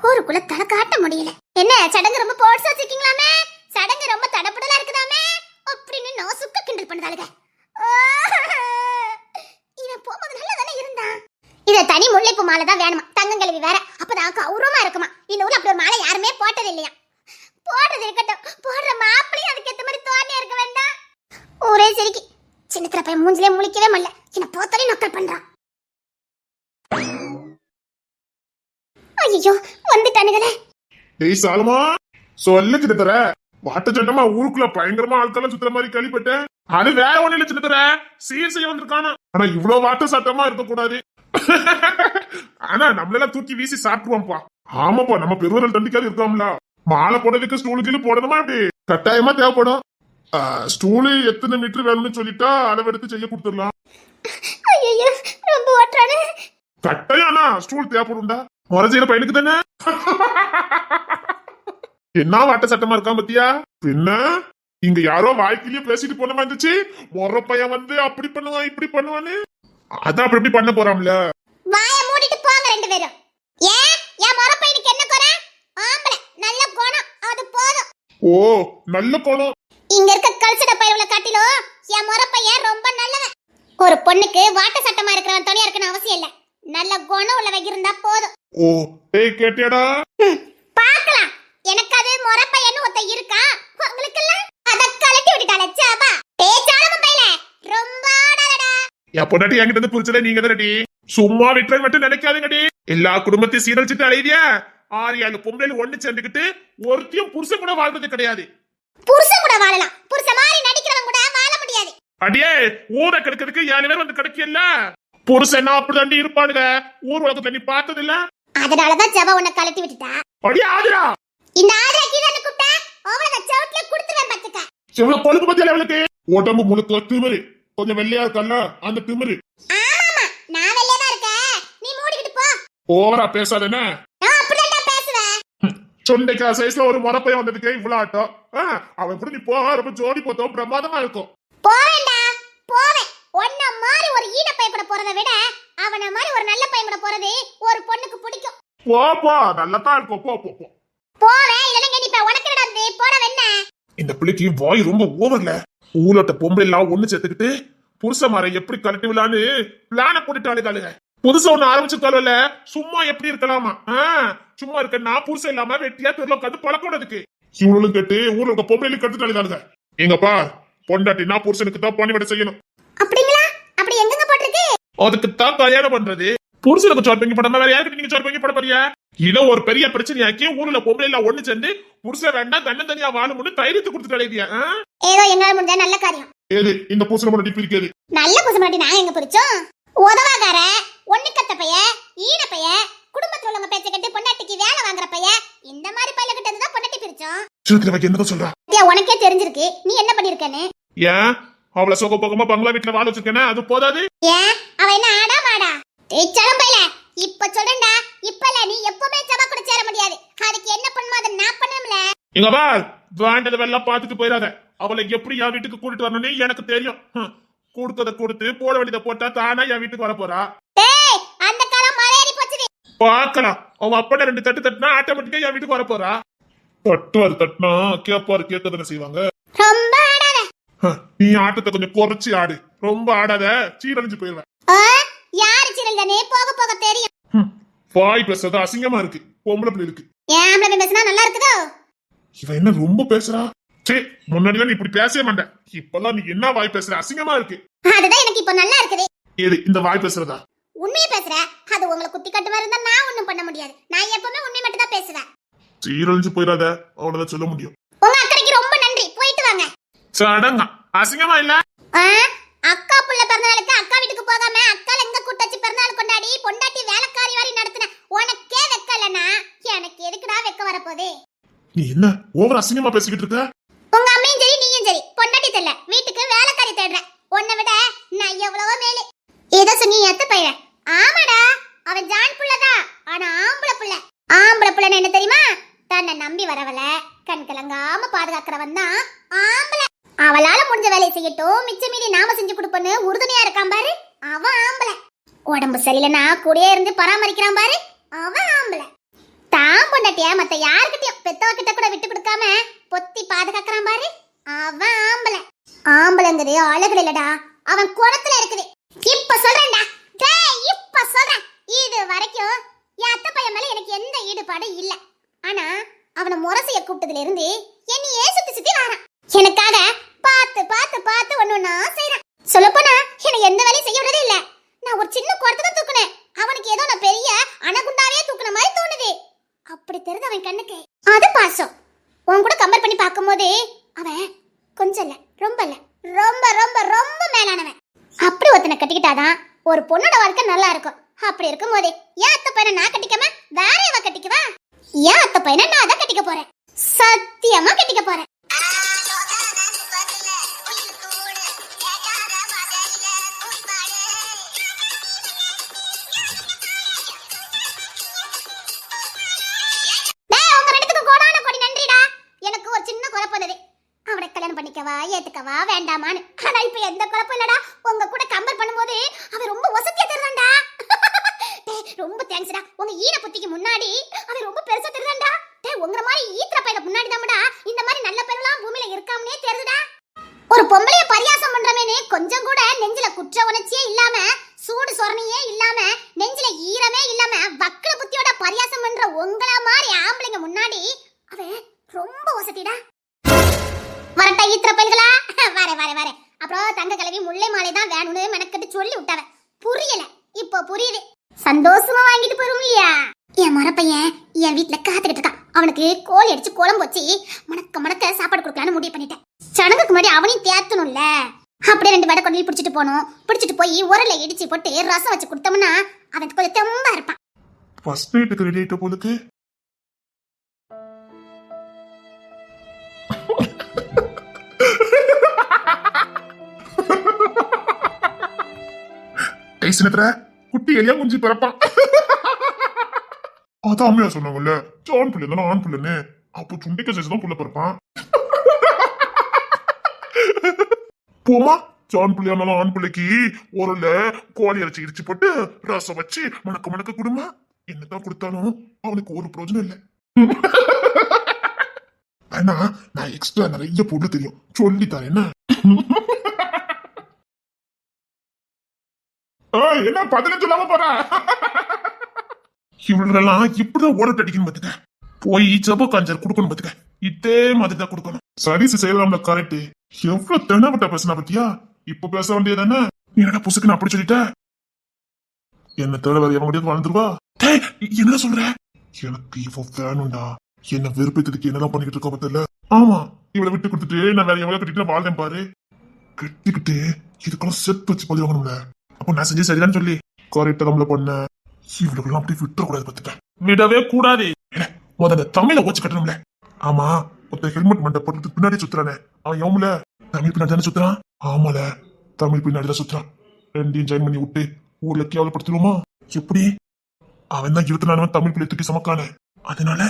ஊருக்குள்ள தலை காட்ட முடியல. என்ன சடங்கு ரொம்ப போர்ஸா வச்சிருக்கீங்களாமே, சடங்கு ரொம்ப தடப்படலா இருக்குதாமே அப்படின்னு நான் சுக்க கிண்டல் பண்ணதாளுங்க. இவன் போகும்போது நல்லா தானே இருந்தான். இத தனி முல்லைப்பூ மாலை தான் வேணுமா, தங்கங்கலவி வேற, அப்பதான் கௌரவமா இருக்குமா. இந்த ஊர்ல அப்படி ஒரு மாலை யாருமே போட்டது இல்லையா. போடுறது இருக்கட்டும், போடுற மாப்பிளையும் அதுக்கு ஏத்த மாதிரி தோணியா இருக்க வேண்டாம். ஒரே சிரிக்கி சின்னத்துல போய் மூஞ்சிலே முழிக்கவே முடியல. என்ன போத்தாலே நக்கல் பண்றான். ஐயோ வந்துட்டானுங்களே. டேய் சாலமா, சொல்ல சின்னத்தர வாட்ட சட்டமா ஊருக்குள்ள பயங்கரமா ஆட்கள சுத்துற மாதிரி கேள்விப்பட்டேன். அது வேற ஒண்ணு இல்ல சின்னத்தர, சீர் செய்ய வந்திருக்கானா. ஆனா இவ்வளவு வாட்ட சட்டமா இருக்க கூடாது. ஆனா நம்மளெல்லாம் தூக்கி வீசி சாப்பிடுவோம்ப்பா. ஆமாப்பா, நம்ம பெருவரல் தண்டிக்காது இருக்கோம்ல. மாலை போடுறதுக்கு ஸ்டூலுக்கு போடணுமா? அப்படி கட்டாயமா தேவைப்படும். ஸ்டூலு எத்தனை மீட்டர் வேணும்னு சொல்லிட்டா அளவெடுத்து செய்ய கொடுத்துடலாம். ஐயோ ரொம்ப ஓட்டானே. கட்டாயம்னா ஸ்டூல் தேவைப்படும்டா. முறைஞ்சையில பையனுக்கு தானே. என்ன வாட்ட சட்டமா இருக்கான் பத்தியா? பின்ன இங்க யாரோ வாய்க்கிலேயே பேசிட்டு போன மாதிரி இருந்துச்சு. முறை பையன் வந்து அப்படி பண்ணுவான் இப்படி பண்ணுவான்னு. அதான் அப்படி எப்படி பண்ண போறாம்ல. வாயை மூடிட்டு போங்க ரெண்டு பேரும். ஏன் என் முறை பையனுக்கு என்ன குறை? ஆம்பளை நல்ல குணம், அது போதும். ஓ நல்ல குணம். இங்க இருக்க கல்சட பையவள காட்டிலோ என் முறை பையன் ரொம்ப நல்லவன். ஒரு பொண்ணுக்கு வாட்ட சட்டமா இருக்கிறவன் துணையா இருக்கணும் அவசியம் இல்ல, நல்ல குணம் உள்ளவங்க இருந்தா போதும். ஓ ஏய் கேட்டியாடா? பார்க்கலாம். எனக்கு அது முறை பையன் ஒத்த இருக்கா, உங்களுக்கு எல்லாம் அத கலட்டி விட்டுட்டாளே சாபா. பேச்சாலும் பையல ரொம்ப ஆடாதடா. என் பொண்டாட்டி என்கிட்ட இருந்து புரிச்சதே நீங்க தானடி. சும்மா விட்டுற மட்டும் நினைக்காதீங்கடி. எல்லா குடும்பத்தையும் சீரழிச்சிட்டு அலையிறியா? 6 பொம்பளைல ஒண்ணு சேர்ந்துக்கிட்டு ஒருத்தையும் புருஷன் கூட வாழ்றது கிடையாது. புருஷன் கூட வாழலாம், புருஷன் மாதிரி நடிக்கிறவன் கூட வாழ முடியாது. அடியே ஊரை கெடுக்கிறதுக்கு 7 பேர் வந்து கிடைக்கல. புருஷன் அப்படி தாண்டி இருப்பானுங்க. ஊர் உலகத்துல நீ பார்த்தது இல்ல. அதனாலதான் ஜபா உன்னை கலட்டி விட்டுட்டா. அடியே ஆதிரா, இந்த ஆதிரா கீழே கூப்பிட்டா அவளை சவுட்ல குடுத்துறேன் பாத்துக்க. இவ்வளவு கொழுப்பு பத்தியா அவளுக்கு? உடம்பு முழுக்க திமிரு, கொஞ்சம் வெள்ளையா இருக்கல்ல அந்த திமிரு. ஆமாமா நான் வெள்ளையா தான் இருக்கேன், நீ மூடிக்கிட்டு போ. ஓவரா பேசாதேன்னு. நான் அப்படிதான் பேசுவேன். சொண்டைக்கா சைஸ்ல ஒரு முறப்பையன் வந்ததுக்கு இவ்வளவு ஆட்டம். அவன் கூட நீ போ, ரொம்ப ஜோடி போத்தோம் பிரமாதமா இருக்கும். போவேண்டா போவேன். ஒன்ன மாதிரி ஒரு ஈன பையன் கூட போறதை விட அவன மாதிரி ஒரு நல்ல பையன் கூட போறது ஒரு பொண்ணுக்கு பிடிக்கும். போ போ, நல்லதான் இருக்கும். போ போ போ போவே. இல்லங்க நீ இப்ப உனக்கு நடந்து போட வேணா. இந்த பிள்ளைக்கு வாய் ரொம்ப ஓவர்ல. ஊலோட்ட பொம்பளை எல்லாம் ஒண்ணு சேர்த்துக்கிட்டு புருஷ மாரை எப்படி கலட்டி விழான்னு பிளான போட்டுட்டாளுங்க. புதுசா ஒண்ணு ஆரம்பிச்சிருக்காளுல, சும்மா எப்படி இருக்கலாமா? சும்மா இருக்க நான் புருஷன் இல்லாம வெட்டியா தெருல கத்து பழக்கூடாதுக்கு. இவளும் கட்டு ஊர்ல இருக்க பொம்பளையிலும் கத்துட்டாளுங்க. எங்கப்பா பொண்டாட்டி நான் புருஷனுக்கு தான் பணிவிட செய்யணும். அப்படிங்களா? அப்படி எங்கங்க போட்டிருக்கு? அதுக்கு தான் கல்யாணம் பண்றது. புருஷனுக்கு சோர்பங்கி படாம வேற யாருக்கு நீங்க சோர்பங்கி பட போறியா? இத ஒரு பெரிய பிரச்சனையாக்கி ஊர்ல பொம்பளை எல்லாம் ஒண்ணு சேர்ந்து புருஷன் வேண்டாம் தன்ன தனியா வாழணும்னு தைரியத்தை கொடுத்துட்டாலேதியா? ஏதோ எங்களால முடிஞ்ச நல்ல காரியம். ஏது இந்த புருஷன் முன்னாடி பிரிக்கிறது? நல்ல புருஷன் முன்னாடி நான் எங்க பிரிச்சோம்? உதவாகார ஒண்ணு கத்த பைய, ஈன பைய, குடும்பத்துல உள்ளவங்க பேச்ச கேட்டு பொண்டாட்டிக்கு வேலை வாங்குற பைய, இந்த மாதிரி பையில கிட்ட இருந்து தான் பொண்டாட்டி பிரிச்சோம். சிறுத்துல வைக்க என்னதான் சொல்றா? உனக்கே தெரிஞ்சிருக்கு நீ என்ன பண்ணிருக்கேன்னு. ஏன் அவளை சோக போகமா பங்களா வீட்டுல வாழ வச்சிருக்கேன்னா அது போதாது? ஏன் அவ என்ன ஆடா மாடா? தேய்ச்சாலும் பையில இப்ப சொல்றேன்டா, இப்பல நீ எப்பவுமே ஜபா கூட சேர முடியாது. அதுக்கு என்ன பண்ணுமோ அதை நான் பண்ணணும்ல. இங்க வா, வேண்டதெல்லாம் பார்த்துட்டு போயிடாத. அவளை எப்படி என் வீட்டுக்கு கூட்டிட்டு வரணும்னு எனக்கு தெரியும். கொடுத்ததை கொடுத்து போட வேண்டியதை போட்டா தானா என் வீட்டுக்கு வர போறா. டேய் அந்த காலம் மலையேறி போச்சுடி. பார்க்கலாம். அவன் அப்பட 2 தட்டு தட்டினா ஆட்டோமேட்டிக்கா என் வீட்டுக்கு வர போறா. தட்டுவாரு தட்டினா கேப்பாரு கேட்கதானே செய்வாங்க. ரொம்ப ஆடாத. நீ ஆட்டத்தை கொஞ்சம் குறைச்சி ஆடு. ரொம்ப ஆடாத, சீரழிஞ்சு போயிருவேன். யாரு சீரழிஞ்சானே போக போக தெரியும். வாய் பேசுறது அசிங்கமா இருக்கு பொம்பளை பிள்ளைக்கு. ஏன் ஆம்பளை பேசினா நல்லா இருக்குதோ? இவன் என்ன ரொம்ப பேசுறா? சே முன்னாடிலாம் நீ இப்படி பேசவே மாட்டேன். இப்பெல்லாம் நீ என்ன வாய் பேசுற? அசிங்கமா இருக்கு. அதுதான் எனக்கு இப்ப நல்லா இருக்குது. ஏது இந்த வாய் பேசுறதா? உண்மையை பேசுற. அது உங்களை குத்தி கட்டு மாதிரி இருந்தா நான் ஒண்ணும் பண்ண முடியாது. நான் எப்பவுமே உண்மை மட்டும் தான் பேசுவேன். சீரழிஞ்சு போயிடாத, அவ்வளவுதான் சொல்ல முடியும். உங்க அக்கறைக்கு ரொம்ப நன்றி, போயிட்டு வாங்க. சடங்கா அசிங்கமா இல்ல? அக்கா புள்ள பிறந்தநாளுக்கு அக்கா வீட்டுக்கு போகாம அக்கால எங்க கூட்டாச்சு பிறந்தநாள் கொண்டாடி பொண்டாட்டி வேலைக்காரி வாரி நடத்தின உனக்கே வெக்கலனா எனக்கு எதுக்குடா வெக்க வரப்போதே? நீ என்ன ஓவர் அசிங்கமா பேசிக்கிட்டு இருக்க? உங்க அம்மையும் சரி நீயும் சரி பொண்டாட்டி தெரியல, வீட்டுக்கு வேலைக்காரி தேடுற. உன்னை விட நான் எவ்வளவோ மேலே. ஏதோ சொன்னி எத்த பையன். ஆமாடா அவன் ஜான் புள்ளதான், ஆனா ஆம்பளை புள்ள. நம்பி வரவல கண் கலங்காம பாதுகாக்கிறவன் தான் ஆம்பளை. அவளால முடிஞ்ச வேலையை செய்யட்டும், மிச்ச மீதி நாம செஞ்சு கொடுப்போன்னு உறுதுணையா இருக்கான் பாரு, அவன் ஆம்பளை. உடம்பு சரியில்லைன்னா கூடயே இருந்து பராமரிக்கிறான் பாரு, அவன் ஆம்பளை. தான் பொண்டாட்டிய மத்த யாருக்கிட்டயும் பெத்தவ கிட்ட கூட விட்டு கொடுக்காம பொத்தி பாதுகாக்கிறான் பாரு, அவன் ஆம்பளை. ஆம்பளைங்கிறது அழகுல இல்லடா, அவன் குணத்துல இருக்குது. இப்ப சொல்றேன்டா, இப்ப சொல்றேன். இது வரைக்கும் என் அத்தை பையன் மேல எனக்கு எந்த ஈடுபாடும் இல்ல. ஆனா அவனை முரசைய கூப்பிட்டதுல இருந்து என்னையே சுத்தி சுத்தி வரான். எனக்காக பார்த்து பார்த்து பார்த்து ஒன்னொன்னா செய்யறான். சொல்லப்போனா எனக்கு எந்த வேலையும் செய்ய விடவே இல்ல. நான் ஒரு சின்ன குடத்தை தான் தூக்குனேன், அவனுக்கு ஏதோ நான் பெரிய அணகுண்டாவே தூக்குன மாதிரி தோணுது. அப்படி தெரிஞ்சு அவன் கண்ணுக்கு அது பாசம். உன் கூட கம்பேர் பண்ணி பார்க்கும்போது அவன் கொஞ்சம் இல்ல, ரொம்ப இல்ல, ரொம்ப ரொம்ப ரொம்ப மேலானவன். அப்படி ஒருத்தனை கட்டிக்கிட்டாதான் ஒரு பொண்ணோட வாழ்க்கை நல்லா இருக்கும். அப்படி இருக்கும் போதே ஏன் அத்தை பையனை நான் கட்டிக்காம வேற எவ கட்டிக்குவா? ஏன் அத்தை பையனை நான் தான் கட்டிக்க போறேன், சத்தியமா கட்டிக்க போறேன். எனக்கு ஒரு சின்ன குழப்பம் இருந்தது, அவனை கல்யாணம் பண்ணிக்கவா ஏத்துக்கவா வேண்டாமான்னு. ஆனா இப்ப எந்த குழப்பம் இல்லடா. உங்க கூட கம்பேர் பண்ணும்போது அவன் ரொம்ப வசதியா தெரியுதாண்டா. ரொம்ப தேங்க்ஸ்டா. உங்க ஈன புத்திக்கு முன்னாடி அவன் ரொம்ப பெருசா தெரியுதாண்டா. உங்கள மாதிரி ஈத்திர பையல முன்னாடி தான்டா இந்த மாதிரி நல்ல பேரெல்லாம் பூமியில இருக்காமனே தெரியுதுடா. ஒரு பொம்பளைய பரியாசம் பண்றமேனே கொஞ்சம் கூட நெஞ்சில குற்ற உணர்ச்சியே இல்லாம, சூடு சொரணையே இல்லாம, நெஞ்சில ஈரமே இல்லாம வக்கல புத்தியோட பரியாசம் பண்ற உங்கள மாதிரி ஆம்பளைங்க முன்னாடி அவன் ரொம்ப வசதிடா. வரட்டா ஈத்திர பையல்களா, வர வர வர. அப்புறம் தங்க கலவி முல்லை மாலை தான் வேணும்னு மெனக்கட்டு சொல்லி விட்டாவ, புரியல. இப்போ புரியுது. சந்தோஷமா வாங்கிட்டு போறோம் இல்லையா? என் மரப்பையன் என் வீட்டுல காத்துக்கிட்டு இருக்கான். அவனுக்கு கோழி அடிச்சு குழம்பு வச்சு மணக்க மணக்க சாப்பாடு கொடுக்கலான்னு முடிவு பண்ணிட்டேன். சடங்குக்கு முன்னாடி அவனையும் தேத்தணும்ல. அப்படியே 2 வடை கொண்டு பிடிச்சிட்டு போனோம். பிடிச்சிட்டு போய் உரல இடிச்சு போட்டு ரசம் வச்சு கொடுத்தோம்னா அவன் கொஞ்சம் தெம்பா இருப்பான். ஃபர்ஸ்ட் நைட்டுக்கு ரெடி ஆயிட்ட போலுக்கு. குட்டி எலியா குஞ்சு பிறப்பான். அதான் அம்மையா சொன்னாங்கல்ல, ஆண் பிள்ளை தானே ஆண் பிள்ளைன்னு. அப்போ சுண்டிக்க சைஸ் தான் புள்ள பிறப்பான். போமா, ஆண் பிள்ளையானாலும் ஆண் பிள்ளைக்கு உரல்ல கோழி அரைச்சி இடிச்சு போட்டு ரசம் வச்சு மணக்க மணக்க குடுமா. என்னதான் கொடுத்தாலும் அவனுக்கு ஒரு பிரயோஜனம் இல்லை. ஆனா நான் எக்ஸ்ட்ரா நிறைய பொருள் தெரியும், சொல்லித்தரேன். என்ன என்ன 15 இல்லாம போற? இவங்களெல்லாம் இப்படிதான் ஓட அடிக்கணும் பாத்துக்க. போய் ஜப காஞ்சர் கொடுக்கணும் பாத்துக்க. இதே மாதிரி தான் கொடுக்கணும். சரி செய்யலாம்ல, கரெக்ட். எவ்வளவு தென்னப்பட்ட பேசினா பத்தியா? இப்ப பேச வேண்டியதானே. நீ என்ன புசுக்கு அப்படி சொல்லிட்ட? என்ன தேவை வேற எவன் முடியாது வாழ்ந்துருவா. என்ன சொல்ற? எனக்கு இவ வேணும்டா. என்ன வெறுப்பத்துக்கு என்னதான் பண்ணிக்கிட்டு இருக்கா பத்தில. ஆமா, இவளை விட்டு கொடுத்துட்டு நான் வேற எவ்வளவு கட்டிட்டு வாழ்ந்தேன் பாரு. கட்டிக்கிட்டு இதுக்கெல்லாம் செட் வச்சு பழி வாங்கணும்ல. அப்போ நான் செஞ்சு சரிதான் சொல்லி கரெக்டா நம்மள பண்ண. இவளுக்கெல்லாம் அப்படி விட்டுறக்கூடாது பத்துட்டேன். விடவே கூடாது. முதல்ல தமிழ வச்சு கட்டணும்ல. ஆமா, ஒருத்தர் ஹெல்மெட் மண்டை போட்டு பின்னாடி சுத்துறானே, அவன் எவமுல தமிழ் பின்னாடி தானே சுத்துறான். ஆமால, தமிழ் பின்னாடி தான் சுத்துறான். 2 ஜாயின் பண்ணி விட்டு ஊர்ல கேவலப்படுத்திடுவோமா? எப்படி? அவன் தான் 24 தமிழ் பிள்ளை தூக்கி சமக்கானே. அதனால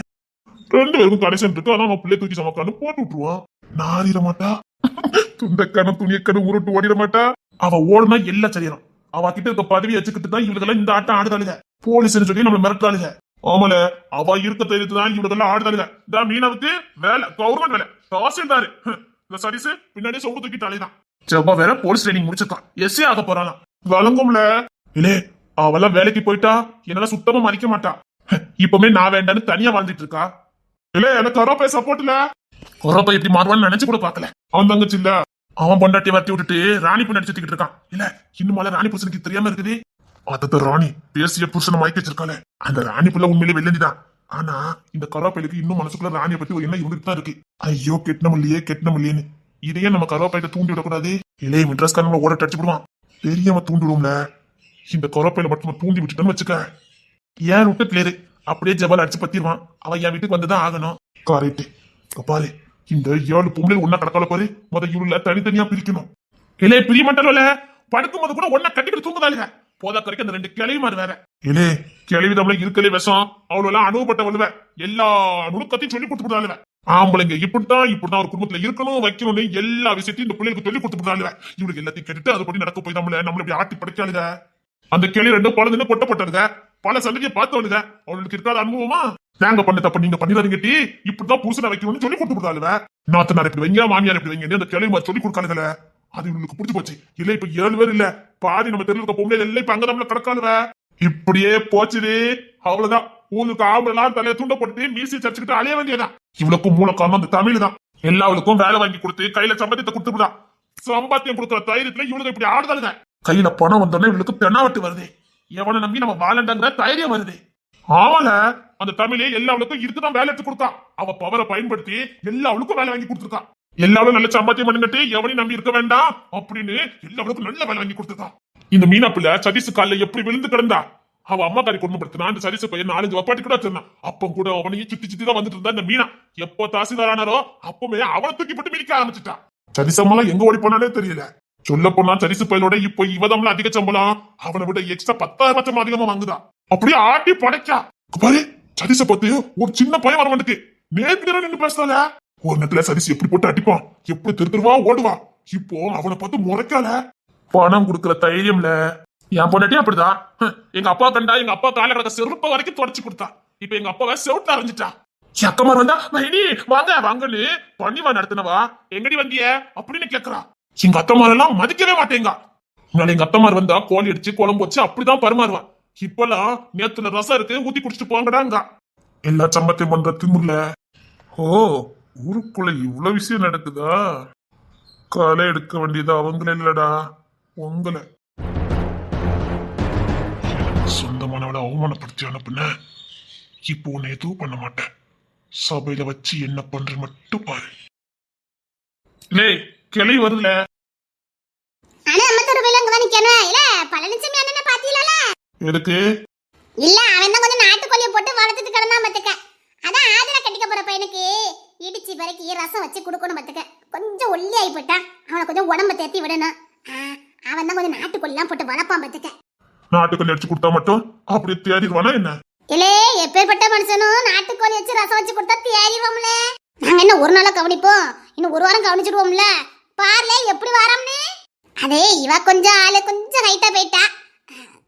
2 பேருக்கும் கடைசன் இருக்கு. ஆனா அவன் பிள்ளை தூக்கி சமக்கான்னு போட்டு விட்டுருவான். நாரிட மாட்டா, துண்டக்கான துணியக்கான உருட்டு ஓடிட மாட்டா. அவ ஓடுனா எல்லாம் சரியாரம். அவ கிட்ட இருக்க பதவி வச்சுக்கிட்டு தான் இவளுக்கெல்லாம் இந்த ஆட்டம் ஆடுதாளுங்க. போலீஸ்னு சொல்லி நம்மள மிரட்டாளுங்க. ஆமால, அவ இருக்க தெரியுது தான் இவளுக்கெல்லாம் ஆடுதாளுங்க. இந்த மீனவுக்கு வேலை, கவர்மெண்ட் வேலை, தாசில்தாரு. இந்த சதீஸ் பின்னாடியே சொம்பு தூக்கிட்டு அலைதான். செவ்வா வேற போலீஸ் ட்ரைனிங் முடிச்சிருக்கான், எஸ்ஏ ஆக போறானா. வழங்கும்ல இல்லே, அவெல்லாம் வேலைக்கு போயிட்டா என்னால சுத்தமா மதிக்க மாட்டா. இப்பவுமே நான் வேண்டான்னு தனியா வாழ்ந்துட்டு இருக்கா. இல்ல எனக்கு கரோப்பை சப்போர்ட் இல்ல. கரோப்பை எப்படி மாறுவான்னு நினைச்சு கூட பாக்கல. அவன் தங்கச்சி இல்ல, அவன் பொண்டாட்டி வரட்டி விட்டுட்டு ராணி பொண்ணு அடிச்சுட்டு இருக்கான். இல்ல இன்னும் ராணி புருஷனுக்கு தெரியாம இருக்குது. அத ராணி பேசிய புருஷனை மயக்க வச்சிருக்காளே, அந்த ராணி புள்ள உண்மையிலே வெள்ளந்திதான். ஆனா இந்த கரோப்பையிலுக்கு இன்னும் மனசுக்குள்ள ராணியை பத்தி ஒரு எண்ணம் இருந்துட்டு தான் இருக்கு. ஐயோ கெட்டமில்லையே கெட்டமில்லையேன்னு. இதையே நம்ம கரோப்பையிட்ட தூண்டி விடக்கூடாது. இளைய மிட்ரஸ்காரங்களை ஓட அடிச்சு விடுவான். தெரியாம தூண்டி விடுவோம்ல. இந்த கரோப்பையில மட்டும் தூண்டி விட்டுட்டோன்னு வச்சுக்க, ஏன் விட்டு கிளியரு அப்படியே ஜபால் அடிச்சு பத்திடுவான். அவன் என் வீட்டுக்கு வந்துதான் ஆகணும். கரெக்ட். பாரு, இந்த 7 பொம்பளை ஒன்னா கடக்கால பாரு. இவளுல தனித்தனியா பிரிக்கணும். இல்ல பிரிய மாட்டால, படுக்கும் போது கூட ஒன்னா கட்டிக்கிட்டு தூங்குதாளுங்க. போதா கரைக்கு அந்த 2 கிளவி மாதிரி வேற இல்லே கிளவி தமிழ இருக்கலே விஷம் அவ்வளவு எல்லாம் அனுபவப்பட்டவளுவ எல்லா நுணுக்கத்தையும் சொல்லி கொடுத்துட்டாளுவ ஆம்பளைங்க இப்படித்தான் ஒரு குடும்பத்துல இருக்கணும் வைக்கணும்னு எல்லா விஷயத்தையும் இந்த பிள்ளைகளுக்கு சொல்லி கொடுத்துட்டாளுவ இவளுக்கு எல்லாத்தையும் கேட்டுட்டு அதுபடி நடக்க போய் நம்மள இப்படி ஆட்டி படைக்காளுங்க அந்த கிளி 2 குழந்தைங்க கொட்டப்பட்டதுங்க பல சலுகையை பார்த்தவளுங்க அவளுக்கு இருக்காத அனுபவமா நாங்க பண்ண தப்ப நீங்க பண்ணிடாதீங்கட்டி இப்படிதான் புருஷனை வைக்கணும்னு சொல்லி கொடுத்துட்டாளுவ நாத்தனார் இப்படி வைங்க மாமியார் இப்படி வைங்க அந்த கிளவி மாதிரி சொல்லி கொடுக்காளுங்கள அது இவங்களுக்கு புடிச்சு போச்சு இல்ல இப்ப 7 பேர் இல்ல பாதி நம்ம தெருவுல இருக்க பொம்பளை எல்லாம் இப்ப அங்க நம்மள கிடக்காளுவ இப்படியே போச்சுது அவ்வளவுதான் ஊருக்கு ஆம்பளெல்லாம் தலையை துண்ட போட்டு மீசி சர்ச்சுக்கிட்டு அலைய வேண்டியதான் இவளுக்கும் மூல காரணம் அந்த தமிழ் தான் எல்லாவளுக்கும் வேலை வாங்கி கொடுத்து கையில சம்பாத்தியத்தை கொடுத்துதான் சம்பாத்தியம் கொடுக்குற தைரியத்துல இவளுக்கு இப்படி ஆடுதாளுங்க கையில பணம் வந்தோடனே இவளுக்கு பெண்ணாவட்டு வருது எவனை நம்பி நம்ம வாழண்டாங்கிற தைரியம் வருது ஆமால அந்த தமிழே எல்லாவளுக்கும் இருக்குதான் வேலை எடுத்து கொடுத்தா அவ பவரை பயன்படுத்தி எல்லாவளுக்கும் வேலை வாங்கி கொடுத்துருக்கா எல்லாரும் நல்ல சம்பாத்தியம் பண்ணிட்டு எவனையும் நம்பி இருக்க வேண்டாம் அப்படின்னு எல்லாவளுக்கும் நல்ல வேலை வாங்கி கொடுத்துருக்கா இந்த மீனா பிள்ளை சதீசு காலில் எப்படி விழுந்து கிடந்தா அவ அம்மா காரி குடும்பப்படுத்தினா அந்த சதீசு பையன் 4-5 வப்பாட்டி கூட வச்சிருந்தான் அப்ப கூட அவனையும் சுத்தி தான் வந்துட்டு இருந்தா இந்த மீனா எப்போ தாசில்தார் ஆனாரோ அப்பவே அவனை தூக்கி போட்டு மிதிக்க ஆரம்பிச்சுட்டா சதீசம்லாம் எங்க ஓடி போனாலே தெரியல சொல்ல போனா சதீசு பையனோட இப்போ இவதம்ல அதிக சம்பளம் அவனை விட எக்ஸ்ட்ரா 10,000 லட்சம் அதிகமா வாங்குதா அப்படியே ஆட்டி படைக்கா பாரு சதீச பத்தி ஒரு சின்ன பையன் வர வந்துட்டு நேர்த்து நின்று பேசல ஒரு நேரத்துல சதீஷ் எப்படி போட்டு அடிப்பான் எப்படி திருவா ஓடுவா இப்போ அவனை பார்த்து முறைக்கால பணம் கொடுக்கற தைரியம்ல என் பொண்டாட்டியும் அப்படிதான் எங்க அப்பா கண்டா எங்க அப்பா கால கிடக்க செருப்ப வரைக்கும் தொடச்சு கொடுத்தா இப்ப எங்க அப்பாவை செவுட்டு அரைஞ்சிட்டா அக்கமார் வந்தா மைனி வாங்க வாங்கன்னு பணிவா நடத்தினவா எங்கடி வந்திய அப்படின்னு கேக்குறா எங்க அத்தமார் எல்லாம் மதிக்கவே மாட்டேங்க முன்னாடி எங்க அத்தமார் வந்தா கோழி அடிச்சு குழம்பு வச்சு அப்படிதான் பரிமாறுவா இப்பெல்லாம் நேத்துல ரசம் இருக்கு ஊத்தி குடிச்சிட்டு போங்கடாங்க எல்லா சம்பத்தையும் பண்ற திமுர்ல ஓ ஊருக்குள்ள இவ்வளவு விஷயம் நடக்குதா களை எடுக்க வேண்டியது அவங்கள இல்லடா உங்களை சொந்தமானவளை அவமானப்படுத்தி அனுப்புன இப்போ உன்னை எதுவும் பண்ண மாட்டேன் சபையில வச்சு என்ன பண்ற மட்டும் பாரு லே கிளை வருதுல ஆனா அம்மா தெருவில அங்க நிக்கணும் இல்ல பழனிசாமி அண்ணனை பாத்தீங்களா எதுக்கு இல்ல அவன் தான் கொஞ்சம் நாட்டுக்கோழியை போட்டு வளர்த்துட்டு கிடந்தான் பாத்துக்க அதான் ஆதிரா கட்டிக்க போற பையனுக்கு இடிச்சு பறக்கி ரசம் வச்சு கொடுக்கணும் பாத்துக்க கொஞ்சம் ஒல்லி ஆகி போட்டான் அவனை கொஞ்சம் உடம்ப தேத்தி விடணும் அவன் தான் கொஞ்சம் நாட்டுக்கோழிலாம் போட்டு வளர்ப்பான் பாத்துக்க நாட்டுக்கோழி அடிச்சு கொடுத்தா மட்டும் அப்படியே தேடிடுவானா என்ன இல்லே எப்பேற்பட்ட மனுஷனும் நாட்டுக்கோழி வச்சு ரசம் வச்சு கொடுத்தா தேடிடுவோம்ல நாங்க என்ன ஒரு நாளா கவனிப்போம் இன்னும் ஒரு வாரம் கவனிச்சிடுவோம்ல பாருல எப்படி வாராம்னு அதே இவ கொஞ்சம் ஆளு கொஞ்சம் ஹைட்டா போயிட்டா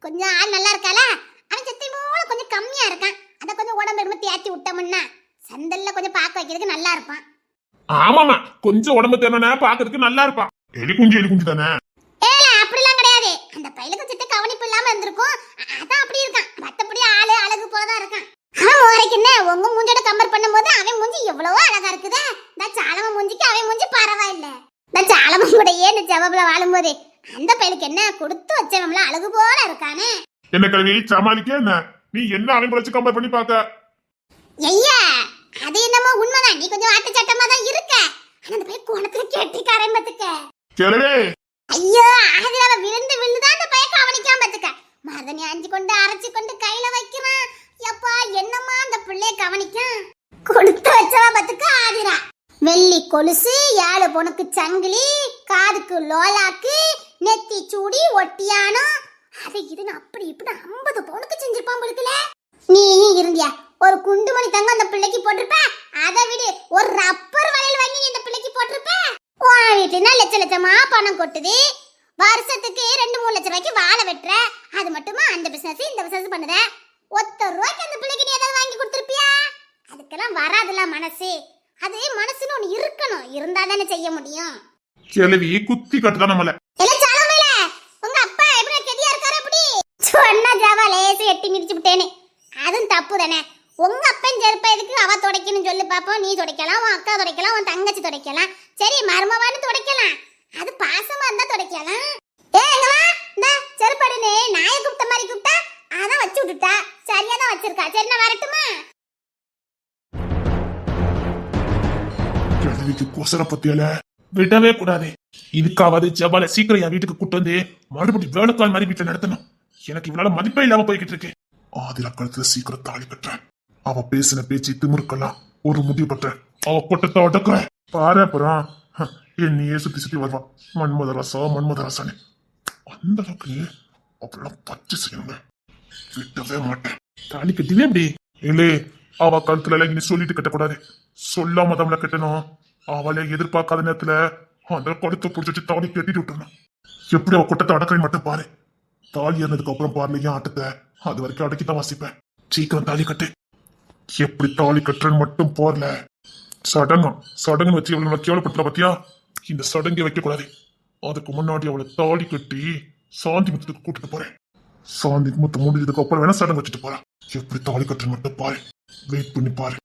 கொஞ்சம் ஆள் நல்லா இருக்காளா அவன் சத்தி போல கொஞ்சம் கம்மியா இருக்கான் அத கொஞ்சம் உடம்பு எடுத்து தேத்தி விட்டோம்னா சந்தல்ல கொஞ்சம் பார்க்க வைக்கிறதுக்கு நல்லா இருப்பான் ஆமாமா கொஞ்சம் உடம்பு தேனா பாக்குறதுக்கு நல்லா இருப்பான் எலி குஞ்சு தானே ஏல அப்படிலாம் கிடையாது அந்த பையலுக்கு சித்த கவனிப்பு இல்லாம இருந்திருக்கும் அதான் அப்படி இருக்கான் மத்தபடி ஆளு அழகு போலதான் இருக்கான் அவன் முறைக்கு என்ன உங்க மூஞ்சோட கம்பேர் பண்ணும்போது அவன் மூஞ்சி எவ்வளவோ அழகா இருக்குதே இந்த சாலம மூஞ்சிக்கு அவன் மூஞ்சி பரவாயில்ல இந்த சாலம கூட ஏன்னு ஜவாப்ல வாழும்போது அந்த பையலுக்கு என்ன கொடுத்து வச்சவங்கள அழகு போல இருக்கானே என்ன கல்வி சமாளிக்க என்ன நீ என்ன அவன் வச்சு கம்பேர் பண்ணி பாக்க ஐயா அது என்னமோ உண்மைதான் நீ கொஞ்சம் ஆட்ட சட்டமா தான் இருக்க ஆனா அந்த பையன் குணத்துல கேட்டிக்காரன் பாத்துக்க கேளவே ஐயோ அதுல அவன் விழுந்து விழுந்துதான் அந்த பையன் கவனிக்காம பாத்துக்க மருதனி அஞ்சு கொண்டு அரைச்சு கொண்டு கையில வைக்கிறான் எப்பா என்னம்மா அந்த பிள்ளைய கவனிக்கான் கொடுத்து வச்சவா பாத்துக்க ஆதிரா வெள்ளி கொலுசு 7 பொண்ணுக்கு சங்கிலி காதுக்கு லோலாக்கு நெத்தி சூடி ஒட்டியானம் அது இதுன்னு அப்படி இப்படி 50 பொண்ணுக்கு செஞ்சிருப்பான் போலுக்குல நீ இருந்தியா ஒரு குண்டுமணி தங்க அந்த பிள்ளைக்கு போட்டிருப்ப அதை விடு ஒரு ரப்பர் வளையல் வாங்கி இந்த பிள்ளைக்கு போட்டிருப்ப உன் வீட்டுனா லட்சமா பணம் கொட்டுது வருஷத்துக்கு 2-3 லட்சம் ரூபாய்க்கு வாழை வெட்டுற அது மட்டுமா அந்த பிசினஸ் இந்த பிசினஸ் பண்ணுத ₹1 அந்த பிள்ளைக்கு நீ ஏதாவது வாங்கி கொடுத்துருப்பியா அதுக்கெல்லாம் வராதுல மனசு அது மனசுன்னு ஒண்ணு இருக்கணும் இருந்தா தானே செய்ய முடியும் கேள்வி குத்தி கட்டுதான் நம்மள உங்க அப்பா எப்படி கெதியா இருக்காரு அப்படி சொன்ன ஜாவா லேசு எட்டி மிதிச்சு விட்டேனே அதுவும் தப்பு தானே உங்க அப்பன் செருப்ப எதுக்கு அவ துடைக்கணும் சொல்லு பாப்போம் நீ துடைக்கலாம் உன் அக்கா துடைக்கலாம் உன் தங்கச்சி துடைக்கலாம் சரி மருமவான்னு துடைக்கலாம் அது பாசமா இருந்தா துடைக்கலாம் இந்த செருப்படுன்னு நாயை கூப்பிட்ட மாதிரி கூப்பிட்டா அதான் வச்சு விட்டுட்டா சரியா தான் வச்சிருக்கா சரி நான் வரட்டுமா கேள்விக்கு கொசர பத்தியல விடவே கூடாது இதுக்காவது ஜபால சீக்கிரம் என் வீட்டுக்கு கூட்டு வந்து மறுபடியும் வேலைக்கால் மாதிரி வீட்டுல நடத்தணும் எனக்கு இவளால மதிப்பே இல்லாம போய்கிட்டு இருக்கு ஆதிரா கழுத்துல சீக்கிரம் தாலி கட்டுறேன் அவ பேசின பேச்சு திமுருக்கெல்லாம் ஒரு முடிவு பண்றேன் அவ கொட்டத்தை உடக்குறேன் பாரு அப்புறம் என்னையே சுத்தி சுத்தி வருவான் மன்மத ரசம் மன்மத ரசனு அந்த அளவுக்கு அவளெல்லாம் பச்சை செய்யணுங்க. விட்டவே மாட்டேன். தாலி கட்டிவே அப்படி இல்லே, அவ கழுத்துல எல்லாம் இனி சொல்லிட்டு கட்டக்கூடாது. சொல்லாம தமிழ கட்டணும். அவளை எதிர்பார்க்காத நேரத்துல அந்த கழுத்தை பிடிச்சி தாலி கட்டிட்டு விட்டுறணும். எப்படி அவ குட்டத்தை அடக்கலை மட்டும் பாரு. தாலி ஏறினதுக்கு அப்புறம் பாருல என் ஆட்டத்தை அது வரைக்கும் அடக்கித்தான் வாசிப்பேன். சீக்கிரம் தாலி கட்டு. எப்படி தாலி கட்டுறேன்னு மட்டும் போறல. சடங்கு வச்சு அவளை கேவலப்படுத்துற பத்தியா? இந்த சடங்கை வைக்க கூடாது. அதுக்கு முன்னாடி அவளை தாலி கட்டி சாந்தி முத்தத்துக்கு கூட்டிட்டு போறேன். சாந்தி முத்தம் முடிஞ்சதுக்கு அப்புறம் வேணா சடங்கு வச்சுட்டு போறேன். எப்படி தாலி கட்டுறேன்னு மட்டும் பாரு. வெயிட் பண்ணி பாரு.